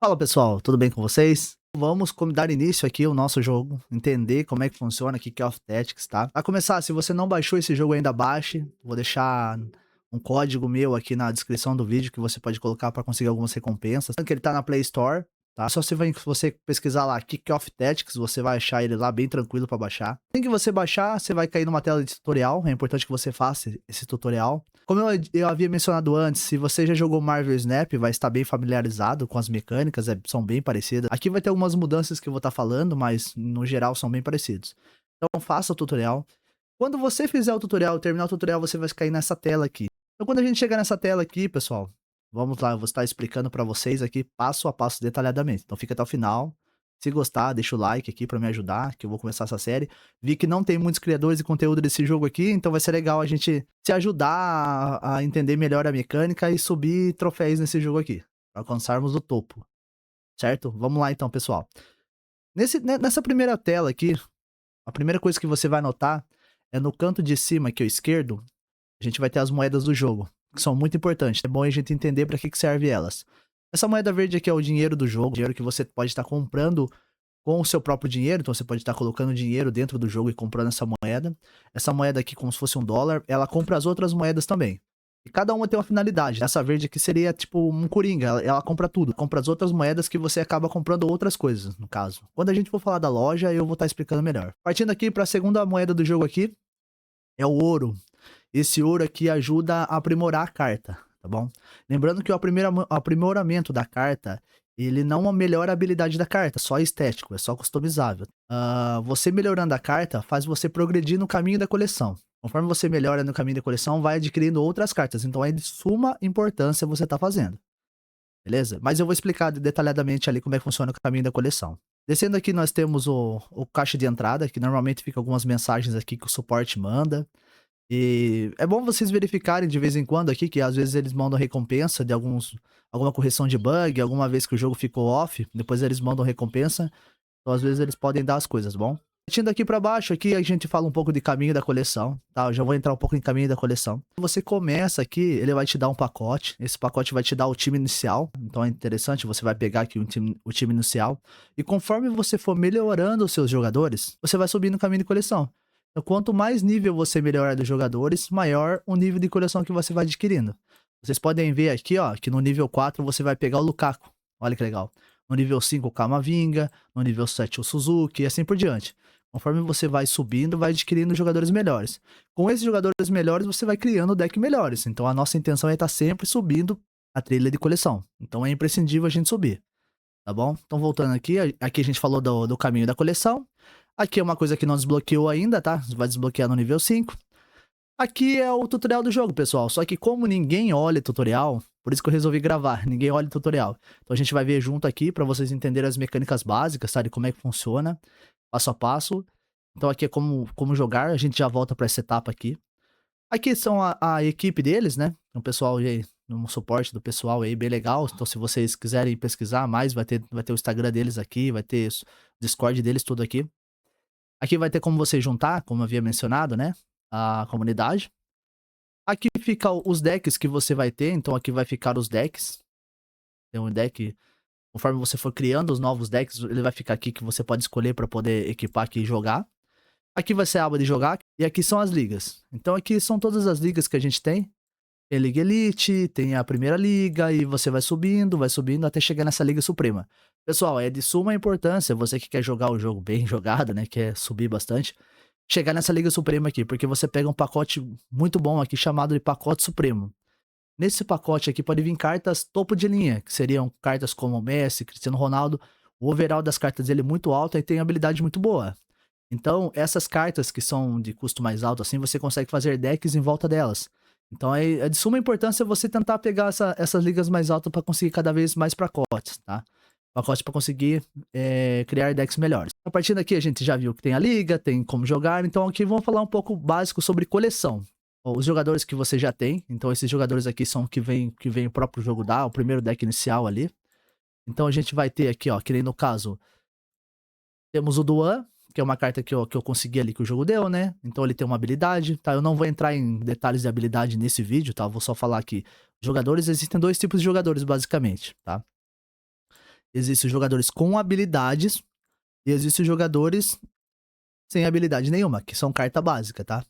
Fala pessoal, tudo bem com vocês? Vamos dar início aqui ao nosso jogo, entender como é que funciona aqui Kick of Tactics, tá? Pra começar, se você não baixou esse jogo ainda, baixe. Vou deixar um código meu aqui na descrição do vídeo que você pode colocar para conseguir algumas recompensas. Que ele tá na Play Store, tá? Só você pesquisar lá Kick of Tactics, você vai achar ele lá bem tranquilo para baixar. Assim que você baixar, você vai cair numa tela de tutorial. É importante que você faça esse tutorial. Como eu havia mencionado antes, se você já jogou Marvel Snap, vai estar bem familiarizado com as mecânicas, são bem parecidas. Aqui vai ter algumas mudanças que eu vou estar falando, mas no geral são bem parecidos. Então faça o tutorial. Quando você fizer o tutorial, terminar o tutorial, você vai cair nessa tela aqui. Então quando a gente chegar nessa tela aqui, pessoal, vamos lá, eu vou estar explicando para vocês aqui passo a passo detalhadamente. Então fica até o final. Se gostar, deixa o like aqui para me ajudar, que eu vou começar essa série. Vi que não tem muitos criadores de conteúdo desse jogo aqui, então vai ser legal a gente se ajudar a entender melhor a mecânica e subir troféus nesse jogo aqui, para alcançarmos o topo, certo? Vamos lá então, pessoal. Nessa primeira tela aqui, a primeira coisa que você vai notar é no canto de cima aqui, o esquerdo, a gente vai ter as moedas do jogo, que são muito importantes. É bom a gente entender para que serve elas. Essa moeda verde aqui é o dinheiro do jogo, dinheiro que você pode estar comprando com o seu próprio dinheiro, então você pode estar colocando dinheiro dentro do jogo e comprando essa moeda. Essa moeda aqui, como se fosse $1, ela compra as outras moedas também. E cada uma tem uma finalidade. Essa verde aqui seria tipo um coringa, ela compra tudo. Compra as outras moedas que você acaba comprando outras coisas, no caso. Quando a gente for falar da loja, eu vou estar explicando melhor. Partindo aqui para a segunda moeda do jogo aqui, é o ouro. Esse ouro aqui ajuda a aprimorar a carta, tá bom? Lembrando que o aprimoramento da carta, ele não melhora a habilidade da carta, só estético, é só customizável. Você melhorando a carta faz você progredir no caminho da coleção. Conforme você melhora no caminho da coleção, vai adquirindo outras cartas, então é de suma importância você tá fazendo, beleza? Mas eu vou explicar detalhadamente ali como é que funciona o caminho da coleção. Descendo aqui nós temos o caixa de entrada, que normalmente fica algumas mensagens aqui que o suporte manda. E é bom vocês verificarem de vez em quando aqui, que às vezes eles mandam recompensa de alguma correção de bug, alguma vez que o jogo ficou off, depois eles mandam recompensa. Então às vezes eles podem dar as coisas, bom? Partindo aqui pra baixo, aqui a gente fala um pouco de caminho da coleção, tá? Eu já vou entrar um pouco em caminho da coleção. Você começa aqui, ele vai te dar um pacote. Esse pacote vai te dar o time inicial. Então é interessante, você vai pegar aqui o time inicial. E conforme você for melhorando os seus jogadores, você vai subir no caminho de coleção. Então, quanto mais nível você melhorar dos jogadores, maior o nível de coleção que você vai adquirindo. Vocês podem ver aqui, ó, que no nível 4 você vai pegar o Lukaku. Olha que legal. No nível 5 o Camavinga, no nível 7 o Suzuki e assim por diante. Conforme você vai subindo, vai adquirindo jogadores melhores. Com esses jogadores melhores, você vai criando deck melhores. Então a nossa intenção é estar sempre subindo a trilha de coleção. Então é imprescindível a gente subir, tá bom? Então voltando aqui, aqui a gente falou do caminho da coleção. Aqui é uma coisa que não desbloqueou ainda, tá? Vai desbloquear no nível 5. Aqui é o tutorial do jogo, pessoal. Só que como ninguém olha tutorial, por isso que eu resolvi gravar, ninguém olha tutorial. Então a gente vai ver junto aqui para vocês entenderem as mecânicas básicas, sabe? Como é que funciona, passo a passo. Então aqui é como jogar, a gente já volta para essa etapa aqui. Aqui são a equipe deles, né? O pessoal aí, um suporte do pessoal aí, bem legal. Então se vocês quiserem pesquisar mais, vai ter o Instagram deles aqui, vai ter o Discord deles tudo aqui. Aqui vai ter como você juntar, como eu havia mencionado, né? A comunidade. Aqui fica os decks que você vai ter, então aqui vai ficar os decks. Tem um deck, conforme você for criando os novos decks, ele vai ficar aqui que você pode escolher para poder equipar aqui e jogar. Aqui vai ser a aba de jogar e aqui são as ligas. Então aqui são todas as ligas que a gente tem. Tem a Liga Elite, tem a Primeira Liga e você vai subindo até chegar nessa Liga Suprema. Pessoal, é de suma importância, você que quer jogar o jogo bem jogado, né, quer subir bastante, chegar nessa Liga Suprema aqui, porque você pega um pacote muito bom aqui chamado de Pacote Supremo. Nesse pacote aqui pode vir cartas topo de linha, que seriam cartas como Messi, Cristiano Ronaldo. O overall das cartas dele é muito alto e tem habilidade muito boa. Então, essas cartas que são de custo mais alto, assim, você consegue fazer decks em volta delas. Então, é de suma importância você tentar pegar essas ligas mais altas para conseguir cada vez mais pacotes, tá? Pacotes para conseguir criar decks melhores. A partir daqui, a gente já viu que tem a liga, tem como jogar. Então, aqui vamos falar um pouco básico sobre coleção. Os jogadores que você já tem. Então, esses jogadores aqui são que vem o próprio jogo dá, o primeiro deck inicial ali. Então, a gente vai ter aqui, ó, que nem no caso, temos o Duan, que é uma carta que eu consegui ali que o jogo deu, né? Então ele tem uma habilidade, tá? Eu não vou entrar em detalhes de habilidade nesse vídeo, tá? Eu vou só falar que jogadores, existem dois tipos de jogadores, basicamente, tá? Existem jogadores com habilidades e existem jogadores sem habilidade nenhuma, que são carta básica, tá?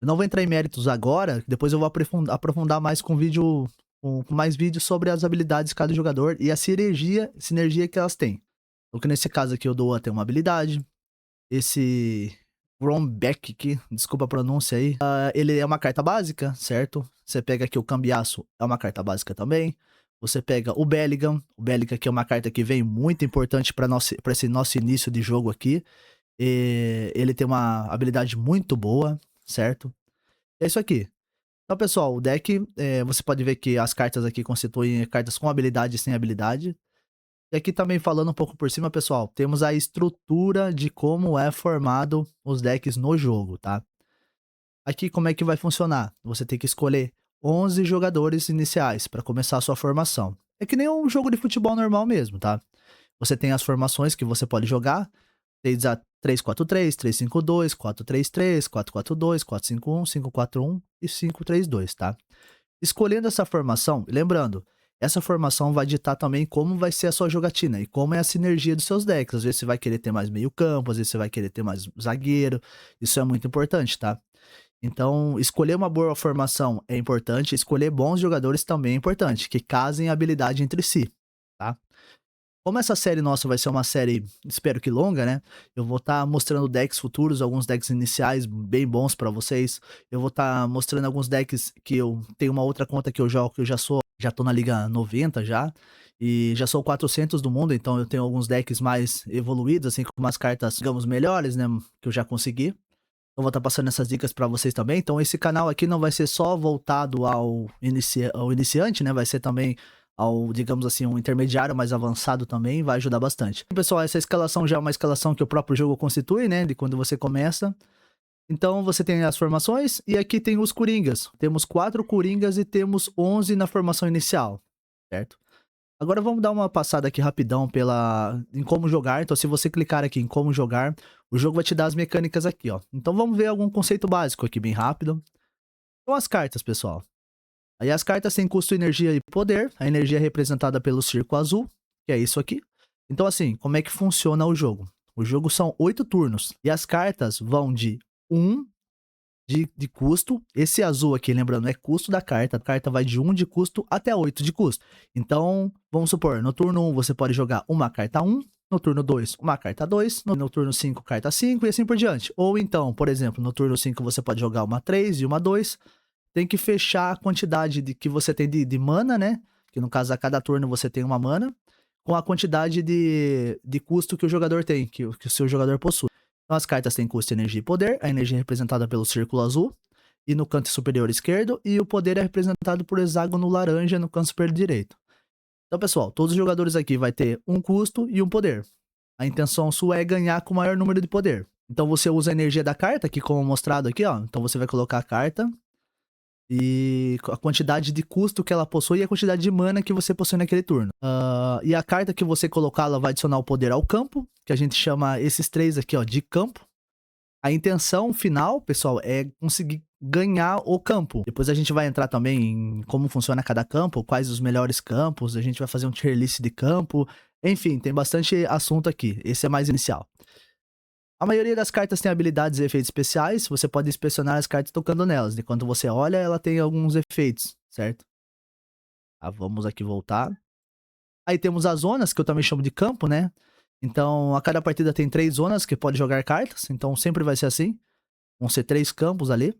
Eu não vou entrar em méritos agora, depois eu vou aprofundar mais com vídeo, com mais vídeos sobre as habilidades de cada jogador e a sinergia que elas têm. Porque nesse caso aqui o Doa tem uma habilidade, esse Grombeck aqui, desculpa a pronúncia aí, ele é uma carta básica, certo? Você pega aqui o Cambiaço, é uma carta básica também. Você pega o Belligan que é uma carta que vem muito importante para esse nosso início de jogo aqui. E ele tem uma habilidade muito boa, certo? É isso aqui. Então, pessoal, o deck, você pode ver que as cartas aqui constituem cartas com habilidade e sem habilidade. E aqui também falando um pouco por cima, pessoal, temos a estrutura de como é formado os decks no jogo, tá? Aqui como é que vai funcionar? Você tem que escolher 11 jogadores iniciais para começar a sua formação. É que nem um jogo de futebol normal mesmo, tá? Você tem as formações que você pode jogar, desde a 3-4-3, 3-5-2, 4-3-3, 4-4-2, 4-5-1, 5-4-1 e 5-3-2, tá? Escolhendo essa formação, lembrando, essa formação vai ditar também como vai ser a sua jogatina e como é a sinergia dos seus decks. Às vezes você vai querer ter mais meio campo, às vezes você vai querer ter mais zagueiro, isso é muito importante, tá? Então, escolher uma boa formação é importante, escolher bons jogadores também é importante, que casem a habilidade entre si, tá? Como essa série nossa vai ser uma série, espero que longa, né? Eu vou estar mostrando decks futuros, alguns decks iniciais bem bons pra vocês. Eu vou estar mostrando alguns decks que eu tenho uma outra conta que eu jogo, que eu já tô na Liga 90 já. E já sou 400 do mundo, então eu tenho alguns decks mais evoluídos, assim, com umas cartas, digamos, melhores, né? Que eu já consegui. Eu vou estar passando essas dicas pra vocês também. Então esse canal aqui não vai ser só voltado ao iniciante, né? Vai ser também ao, digamos assim, um intermediário mais avançado também, vai ajudar bastante. Pessoal, essa escalação já é uma escalação que o próprio jogo constitui, né? De quando você começa. Então você tem as formações e aqui tem os coringas. Temos 4 coringas e temos 11 na formação inicial, certo? Agora vamos dar uma passada aqui rapidão em como jogar. Então se você clicar aqui em como jogar, o jogo vai te dar as mecânicas aqui, ó. Então vamos ver algum conceito básico aqui bem rápido. Então as cartas, pessoal. Aí as cartas têm custo, energia e poder. A energia é representada pelo círculo azul, que é isso aqui. Então assim, como é que funciona o jogo? O jogo são 8 turnos e as cartas vão de 1 de custo. Esse azul aqui, lembrando, é custo da carta. A carta vai de 1 de custo até 8 de custo. Então, vamos supor, no turno 1 você pode jogar uma carta 1, no turno 2 uma carta 2, no turno 5 carta 5 e assim por diante. Ou então, por exemplo, no turno 5 você pode jogar uma 3 e uma 2. Tem que fechar a quantidade que você tem de mana, né? Que no caso, a cada turno você tem uma mana, com a quantidade de custo que o jogador tem, que o seu jogador possui. Então as cartas têm custo, energia e poder. A energia é representada pelo círculo azul e no canto superior esquerdo, e o poder é representado por hexágono laranja no canto superior direito. Então, pessoal, todos os jogadores aqui vai ter um custo e um poder. A intenção sua é ganhar com o maior número de poder. Então você usa a energia da carta, aqui como mostrado aqui, ó. Então você vai colocar a carta e a quantidade de custo que ela possui e a quantidade de mana que você possui naquele turno. E a carta que você colocar, ela vai adicionar o poder ao campo, que a gente chama esses 3 aqui, ó, de campo. A intenção final, pessoal, é conseguir ganhar o campo. Depois a gente vai entrar também em como funciona cada campo, quais os melhores campos, a gente vai fazer um tier list de campo. Enfim, tem bastante assunto aqui. Esse é mais inicial. A maioria das cartas tem habilidades e efeitos especiais. Você pode inspecionar as cartas tocando nelas. E quando você olha, ela tem alguns efeitos, certo? Vamos aqui voltar. Aí temos as zonas, que eu também chamo de campo, né? Então, a cada partida tem 3 zonas que pode jogar cartas. Então, sempre vai ser assim. Vão ser 3 campos ali.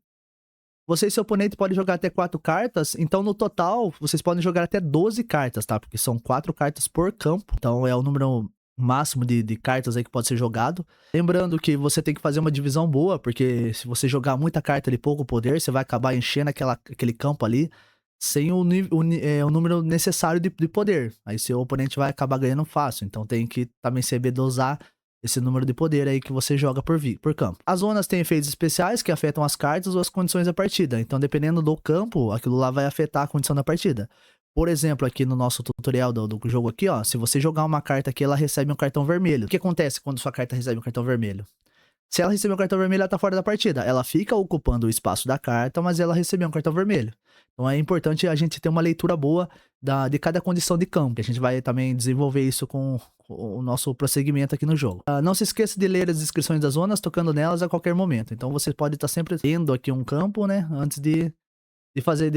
Você e seu oponente podem jogar até 4 cartas. Então, no total, vocês podem jogar até 12 cartas, tá? Porque são 4 cartas por campo. Então, é o número máximo de cartas aí que pode ser jogado. Lembrando que você tem que fazer uma divisão boa, porque se você jogar muita carta de pouco poder, você vai acabar enchendo aquele campo ali sem o número necessário de poder. Aí seu oponente vai acabar ganhando fácil. Então tem que também saber dosar esse número de poder aí que você joga por campo. As zonas têm efeitos especiais que afetam as cartas ou as condições da partida. Então, dependendo do campo, aquilo lá vai afetar a condição da partida. Por exemplo, aqui no nosso tutorial do jogo aqui, ó, se você jogar uma carta aqui, ela recebe um cartão vermelho. O que acontece quando sua carta recebe um cartão vermelho? Se ela receber um cartão vermelho, ela tá fora da partida. Ela fica ocupando o espaço da carta, mas ela recebeu um cartão vermelho. Então é importante a gente ter uma leitura boa de cada condição de campo. A gente vai também desenvolver isso com o nosso prosseguimento aqui no jogo. Não se esqueça de ler as descrições das zonas, tocando nelas a qualquer momento. Então você pode estar sempre tendo aqui um campo, né? Antes de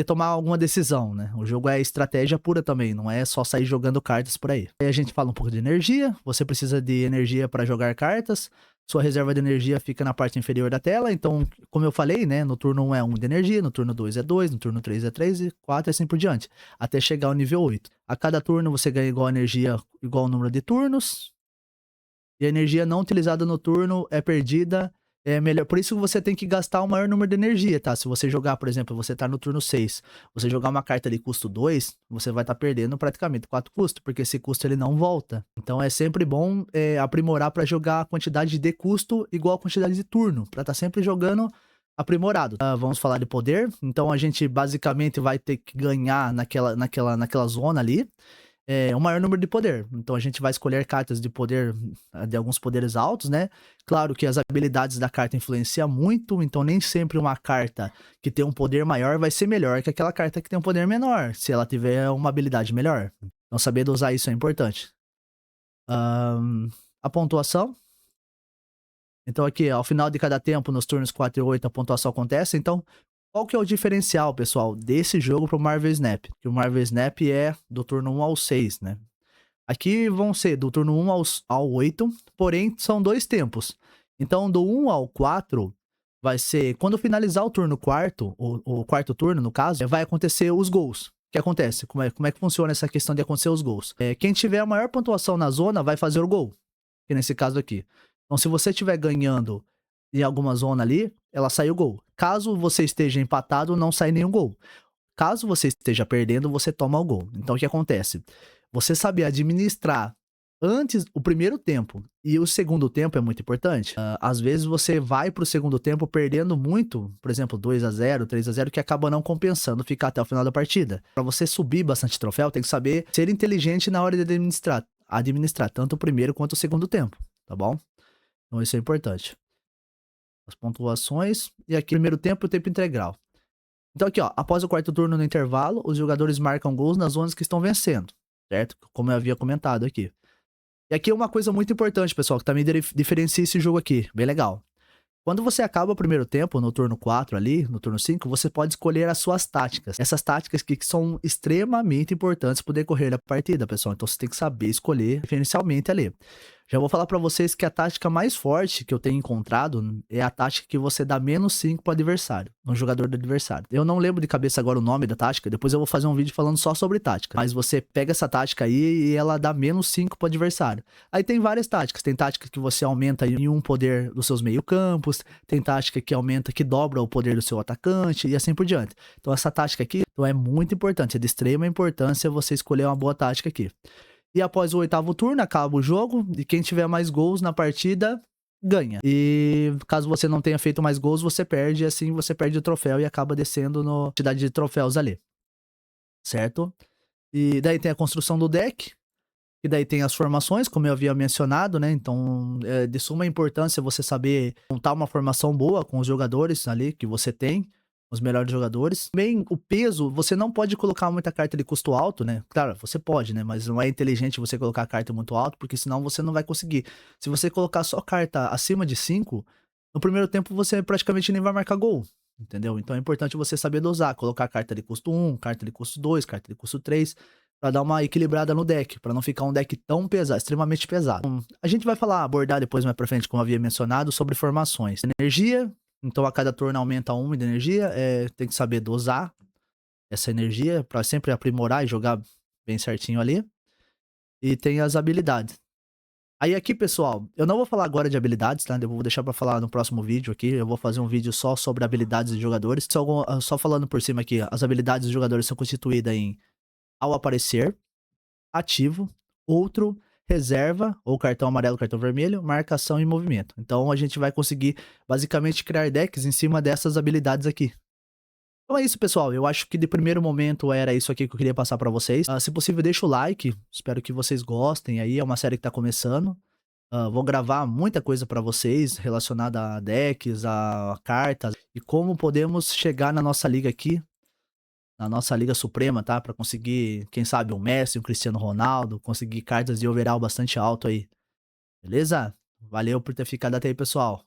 tomar alguma decisão, né? O jogo é estratégia pura também, não é só sair jogando cartas por aí. Aí a gente fala um pouco de energia, você precisa de energia para jogar cartas, sua reserva de energia fica na parte inferior da tela, então, como eu falei, né, no turno 1 é 1 de energia, no turno 2 é 2, no turno 3 é 3 e 4 e assim por diante, até chegar ao nível 8. A cada turno você ganha igual energia, igual ao número de turnos, e a energia não utilizada no turno é perdida, é melhor. Por isso você tem que gastar o maior número de energia, tá? Se você jogar, por exemplo, você tá no turno 6, você jogar uma carta de custo 2, você vai estar perdendo praticamente 4 custos, porque esse custo ele não volta. Então é sempre bom aprimorar para jogar a quantidade de custo igual a quantidade de turno, para estar sempre jogando aprimorado. Vamos falar de poder. Então a gente basicamente vai ter que ganhar naquela zona ali o maior número de poder. Então a gente vai escolher cartas de poder, de alguns poderes altos, né? Claro que as habilidades da carta influenciam muito, então nem sempre uma carta que tem um poder maior vai ser melhor que aquela carta que tem um poder menor, se ela tiver uma habilidade melhor. Então saber dosar isso é importante. A pontuação. Então aqui, ao final de cada tempo, nos turnos 4 e 8, a pontuação acontece. Então, qual que é o diferencial, pessoal, desse jogo pro Marvel Snap? Que o Marvel Snap é do turno 1 ao 6, né? Aqui vão ser do turno 1 ao 8, porém são 2 tempos. Então, do 1 ao 4 vai ser, quando finalizar o turno quarto, o quarto turno, no caso, vai acontecer os gols. O que acontece? Como é que funciona essa questão de acontecer os gols? Quem tiver a maior pontuação na zona vai fazer o gol, que nesse caso aqui. Então, se você estiver ganhando em alguma zona ali, ela sai o gol. Caso você esteja empatado, não sai nenhum gol. Caso você esteja perdendo, você toma o gol. Então, o que acontece? Você saber administrar antes o primeiro tempo e o segundo tempo é muito importante. Às vezes você vai pro segundo tempo perdendo muito, por exemplo, 2-0, 3-0, que acaba não compensando ficar até o final da partida. Para você subir bastante troféu, tem que saber ser inteligente na hora de administrar tanto o primeiro quanto o segundo tempo, tá bom? Então isso é importante. As pontuações e aqui primeiro tempo e o tempo integral. Então aqui, ó, após o quarto turno no intervalo, os jogadores marcam gols nas zonas que estão vencendo, certo? Como eu havia comentado aqui. E aqui é uma coisa muito importante, pessoal, que também diferencia esse jogo aqui, bem legal. Quando você acaba o primeiro tempo, no turno 4 ali, no turno 5, você pode escolher as suas táticas. Essas táticas que são extremamente importantes pro decorrer da partida, pessoal. Então você tem que saber escolher diferencialmente ali. Já vou falar pra vocês que a tática mais forte que eu tenho encontrado é a tática que você dá menos 5 pro adversário, no jogador do adversário. Eu não lembro de cabeça agora o nome da tática, depois eu vou fazer um vídeo falando só sobre tática. Mas você pega essa tática aí e ela dá menos 5 pro adversário. Aí tem várias táticas, tem tática que você aumenta em um poder dos seus meio-campos, tem tática que aumenta, que dobra o poder do seu atacante e assim por diante. Então essa tática aqui então, é muito importante, é de extrema importância você escolher uma boa tática aqui. E após o oitavo turno, acaba o jogo, e quem tiver mais gols na partida, ganha. E caso você não tenha feito mais gols, você perde, e assim você perde o troféu e acaba descendo na quantidade de troféus ali. Certo? E daí tem a construção do deck, e daí tem as formações, como eu havia mencionado, né? Então, é de suma importância você saber montar uma formação boa com os jogadores ali que você tem, os melhores jogadores. Também o peso, você não pode colocar muita carta de custo alto, né? Claro, você pode, né? Mas não é inteligente você colocar carta muito alto, porque senão você não vai conseguir. Se você colocar só carta acima de 5, no primeiro tempo você praticamente nem vai marcar gol. Entendeu? Então é importante você saber dosar, colocar carta de custo 1, carta de custo 2, carta de custo 3, para dar uma equilibrada no deck, para não ficar um deck tão pesado, extremamente pesado. A gente vai abordar depois mais pra frente, como havia mencionado, sobre formações. Energia, então a cada turno aumenta 1 de energia, tem que saber dosar essa energia para sempre aprimorar e jogar bem certinho ali. E tem as habilidades. Aí aqui, pessoal, eu não vou falar agora de habilidades, tá? Eu vou deixar pra falar no próximo vídeo aqui. Eu vou fazer um vídeo só sobre habilidades de jogadores. Só falando por cima aqui, as habilidades dos jogadores são constituídas em ao aparecer, ativo, outro, reserva, ou cartão amarelo, cartão vermelho, marcação e movimento. Então a gente vai conseguir basicamente criar decks em cima dessas habilidades aqui. Então é isso, pessoal. Eu acho que de primeiro momento era isso aqui que eu queria passar pra vocês. Se possível, deixa o like. Espero que vocês gostem aí. É uma série que tá começando. Vou gravar muita coisa para vocês relacionada a decks, a cartas e como podemos chegar na nossa liga aqui, na nossa liga suprema, tá? Para conseguir, quem sabe, um Messi, um Cristiano Ronaldo, conseguir cartas de overall bastante alto aí, beleza? Valeu por ter ficado até aí, pessoal.